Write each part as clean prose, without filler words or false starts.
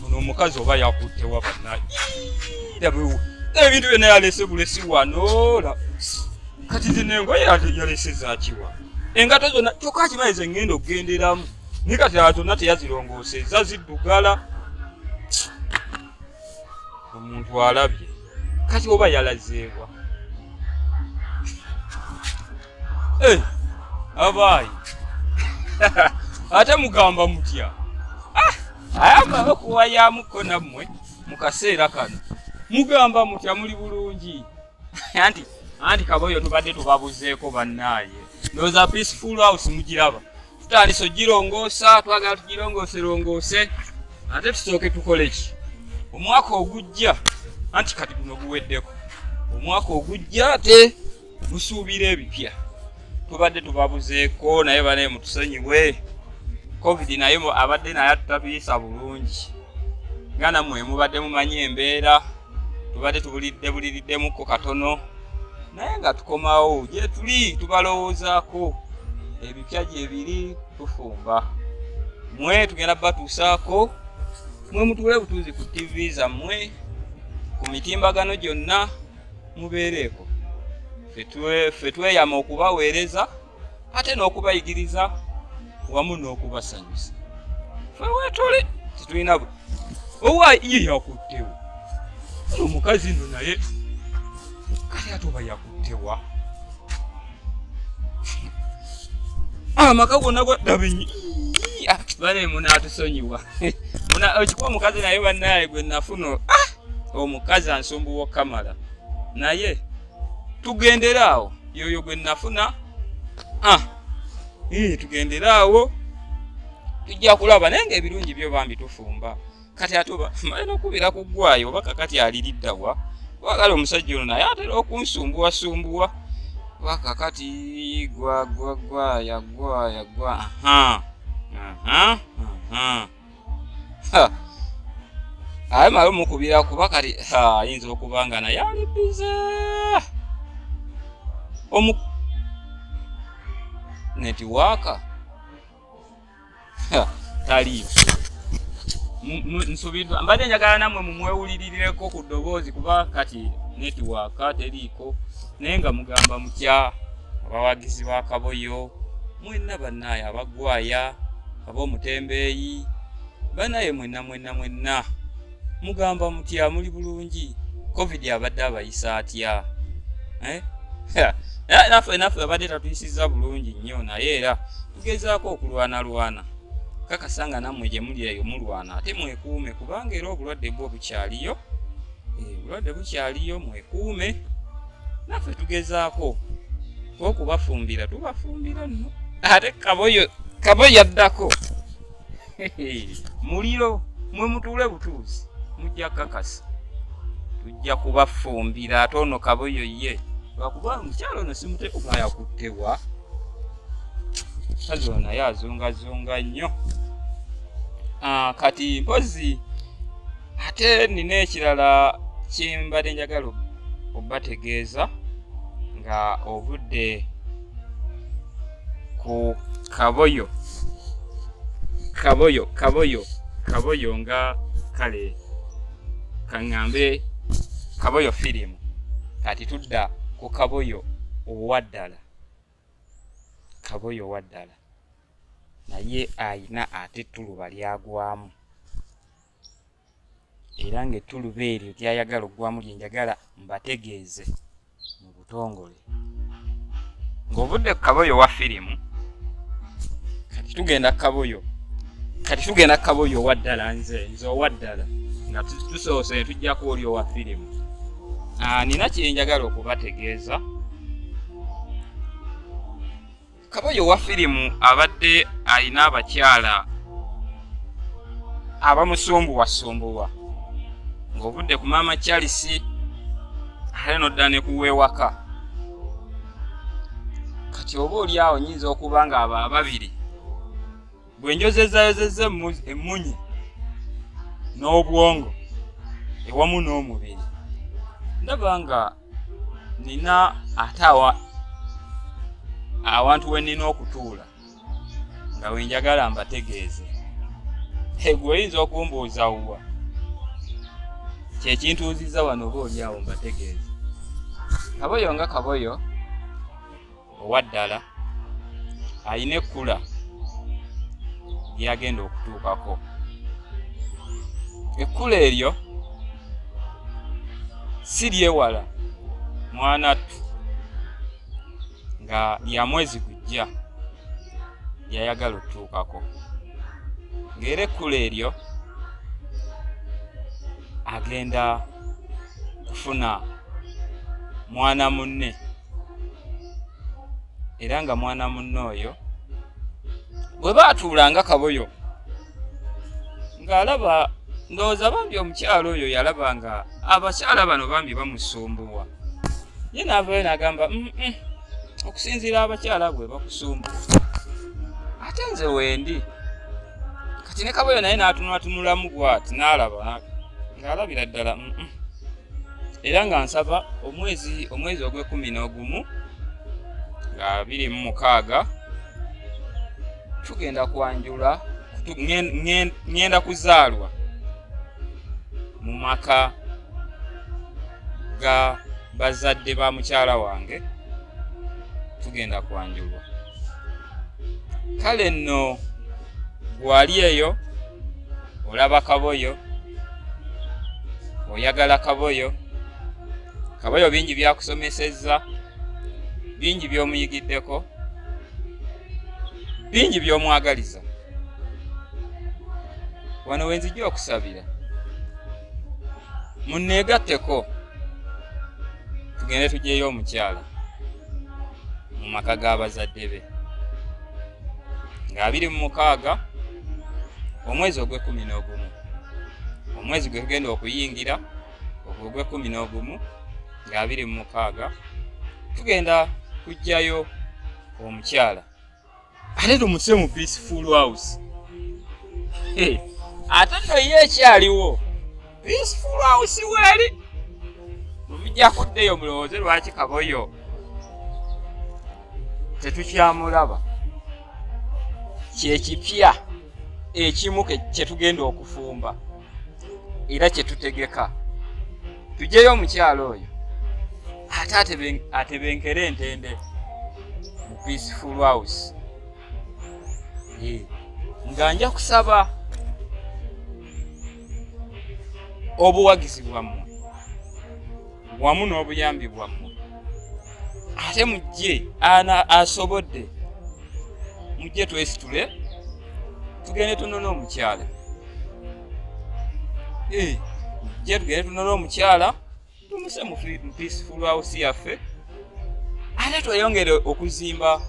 ono omukazi oba yakutte wa bannaye ebintu byonna yalese bulesi wano kati zino engoye yalese zakiwa engato zonna kyokka akimanyiza ngenda okugenderamu naye kati zonna teyazirongoosezza ziddugala omuntu alabye kati oba yalazeewa abaayi ate mugamba mutya ayamba okuwayamuko nammwe mu kaseera kano mugamba mutya muli bulungi anti Kaboyo tubadde tubabuzeeko bannaaye ndowooza Peaceful House mugiraba tutandise ogirongoosa twagala tugirongoose ate tusooke tukole ki omwaka ogujja anti kati guno guweddeko omwaka ogujja ate musuubira ebipya tubadde tubabuzeeko naye bane mutusonyiwe covid naye abadde naye atutabiisa bulungi nga nammwe mubadde mumanyi embeera tubadde tubuliddemukko katono naye nga tukomawo gye tuli tubalowoozaako ebipya gye biri tufumba mwe tugenda batuusaako mwe mutuule butuuzi ku TV zammwe ku mitimbagano gyonna mubeereeko ffe tweyama okubaweereza ate n'okubayigiriza wamu n'okubasanyusa ffe weetole titulina owa ye yakuttewo omukazi no naye kati ate oba yakuttewa amaka gonna gwaddabenyi bane munaatusonyiwa ekikuba omukazi naye bannaye gwe nafuna omukazi ansumbuwa kamala naye tugenderaawo yoyo gwe nafuna tugenderaawo tujja kulaba naye ngaebirungi byo bambi tufumba kati ate oba malina okubira ku ggwayo oba kakati aliriddawa wagala omusajja ono naye atera okunsumbuwasumbuwa wakakati gwaya aye mala omukubira kuba kati ayinza okuba nga naye alibize netiwaaka taliiwo nsubiddwa mbadde njagala nammwe mumwewulirireko ku ddoboozi kuba kati netiwaaka teriiko naye nga mugamba mutya abawagizi ba Kaboyo mwenna bannaaye abaggwaya ab'omutembeeyi bannaye mwenna mugamba mutya muli bulungi covid abadde abayisa atya naffe abadde tatuyisizza bulungi nnyo naye era tugezaako okulwanalwana kakasanga nammwe gye muli eyo mulwana ate mwekuume kubanga era obulwadde bwo bukyaliyo obulwadde bukyaliyo mwekuume naffe tugezaako okubafumbira tubafumbira nno ate Kaboyo addako muliro mwe mutuule butuuzi mujja kakasa tujja kubafumbira ate ono Kaboyo ye lwakuba omukyalo ono simuteekuba yakuttewa kazi ono naye azungazunga nnyo kati mpozi ate nina ekirala kyembadde njagala obategeeza nga ovudde ku Kaboyo nga kale kaŋŋambe Kaboyo firimu kati tudda ku Kaboyo owaddala naye ayina ate ettuluba lyagwamu era ng'ettuluba eryo lyayagala oggwamu lyenjagala mbategeeze mu butongole ng'ovudde ku Kaboyo wa firimu kati tugenda Kaboyo owaddala nze owaddala nga tusoose tujjako oli owa firimu nina kyenjagala okubategeeza Kaboyo wa firimu abadde alina abakyala abamusumbuwasumbuwa ng'ovudde ku maama Charles ate nodda ne kuweewaka kati oba oli awo nyinza okuba nga abo ababiri bwe njozezayozezza emmunye n'obwongo ewamu n'omubiri ndaba nga nina ate awantu we nina okutuula nga wenjagala mbategeeze gwe oyinza okumbuuza wa kyekintuuziza wano oba oliawo mbategeeza. Kaboyo nga Kaboyo owaddala alina ekkula lyagenda okutuukako. Ekkula eryo si lyewala mwanattu nga lya mwezi gujja lyayagala okutuukako. Ng'era ekkula eryo agenda kufuna mwana munne, era nga mwana munne oyo bwe baatuulanga Kaboyo ng'alaba, ndowooza Bambi omukyala oyo yalaba nga abakyala bano Bambi bamusumbuwa. Ye n'avaayo n'agamba okusinziira abakyala bwe bakusumbuwa, ate nze wendi. Kati ne Kaboyo naye n'atunulatunulamu bw'ati n'alaba ng'alabira ddala era nga nsaba omwezi ogw'ekumi nga 26 tugenda kwanjula, ngenda kuzaalwa mu maka ga bazadde ba mukyala wange, tugenda kwanjulwa. Kale nno gwali eyo olaba Kaboyo, oyagala Kaboyo, Kaboyo bingi byakusomesezza, bingi byomuyigiddeko, bingi byomwagaliza. Wano wenzijja okusabira munneegatteko tugende tugyeyo omukyala mu maka g'abazadde be nga 26 omwezi ogw'ekumi omwezi gwe tugenda okuyingira ogw'ekumi nga 26 tugenda kujjayo omukyala ate tumuse mu Peaceful House. Ate nno ye ekyaliwo Peaceful House weri mujja kuddeyo mulowooze lwaki Kaboyo tetukyamulaba. Kyekipya ekimu kye tugenda okufumba era kye tutegeka tujjeyo omukyala oyo ate atebenkere entende mu Peaceful House. Nga nja kusaba obuwagizi bwammwe wamu n'obuyambi bwammwe, ate mujje asobodde mujje twesitule tugende tunone omukyala. Mujje tugende tunone omukyala tumuse mu Peaceful House yaffe, ate tweyongere okuzimba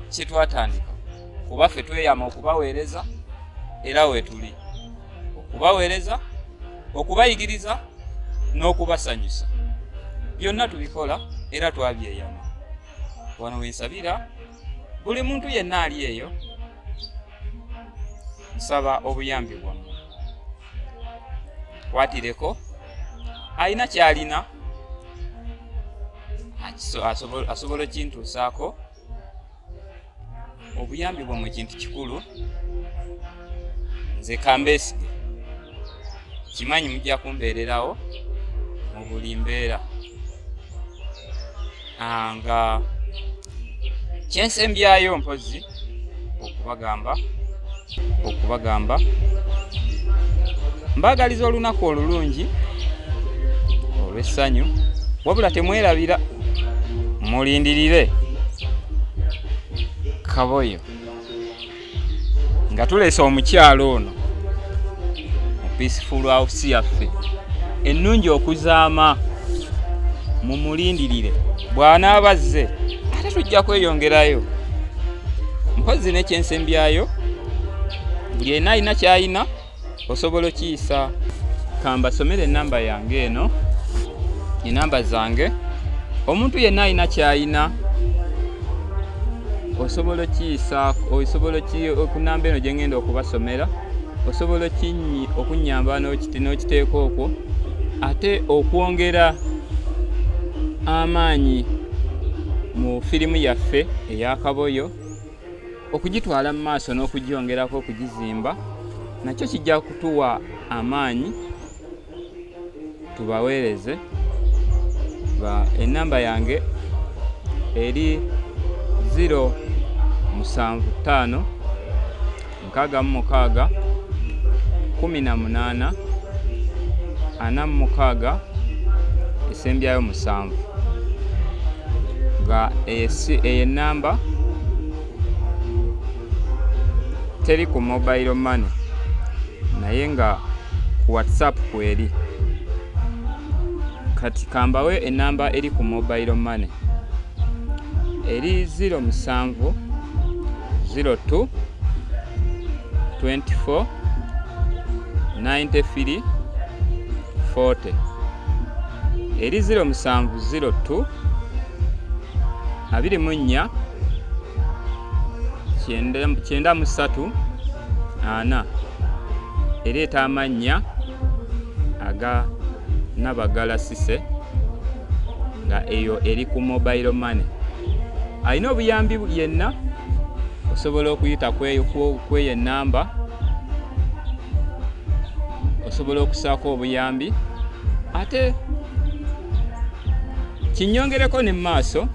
kye twatandika, kuba ffe tweyama okubaweereza era weetuli okubaweereza, okubayigiriza n'okubasanyusa. Byonna tubikola era twabyeyama. Wano wensabira buli muntu yenna ali eyo, nsaba obuyambi bwammwe. Kwatireko alina kyalina asobola kintuusaako. Obuyambi bwammwe kintu kikulu. Nze Kambeesige kimanyi mujja kumbeererawo mu buli mbeera, nga kyensembyayo mpozi okubagamba mbaagaliza olunaku olulungi olw'essanyu, wabula temwerabira, mulindirire Kaboyo nga tuleese omukyalo ono mu Peaceful House yaffe ennungi okuzaama. Mumulindirire, bw'anaabazze ate tujja kweyongerayo. Mpozi nekyensembyayo, buli yenna alina kyalina osobola okiyisa. Kambasomere ennamba yange eno, ennamba zange. Omuntu yenna alina kyalina osobola okiyisa, osobola okunamba eno gye ngenda okubasomera, osobola okunnyamba n'okiteeka okwo, ate okwongera amaanyi mu firimu yaffe eya Kaboyo, okugitwala mu maaso n'okugyongerako okugizimba, nakyo kijja kutuwa amaanyi tubaweereze. Enamba yange eri 075 66 18 46 esembyayo 7 nga enamba teri ku mobile money naye nga ku WhatsApp kweri. Kati kambawe enamba eri ku mobile money eri 07 02 24 93 40 eri 0702 24 93 4 ereeta amannya aga Nabagala Sise nga eyo eri ku mobile money. Alina obuyambi yenna osobola okuyita kweyo enamba, osobola okusaako obuyambi ate kinyongereko ne maaso.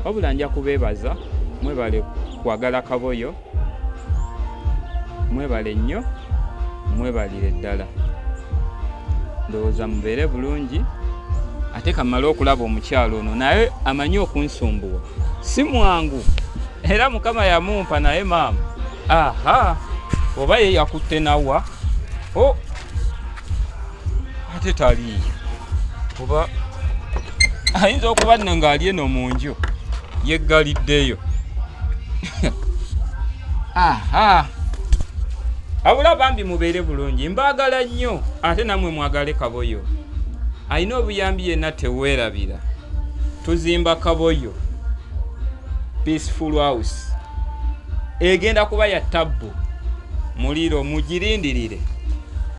Wabula nja kubeebaza, mwebale kwagala Kaboyo, mwebale nnyo, mwebalire ddala. Ndowooza mubeere bulungi ate kamala okulaba omukyalo ono naye amanyi okunsumbuwa si mwangu era Mukama yamumpa naye maama oba ye yakutte nawa ate taliyo oba ayinza okuba nno ng'ali eno mu nju yeggaliddeyo. Abula Bambi mubeere bulungi, mbaagala nnyo ate namwe mwagale Kaboyo. Alina obuyambi yenna teweerabira. Tuzimba Kaboyo Peaceful House egenda kuba ya tabbu muliro mugirindirire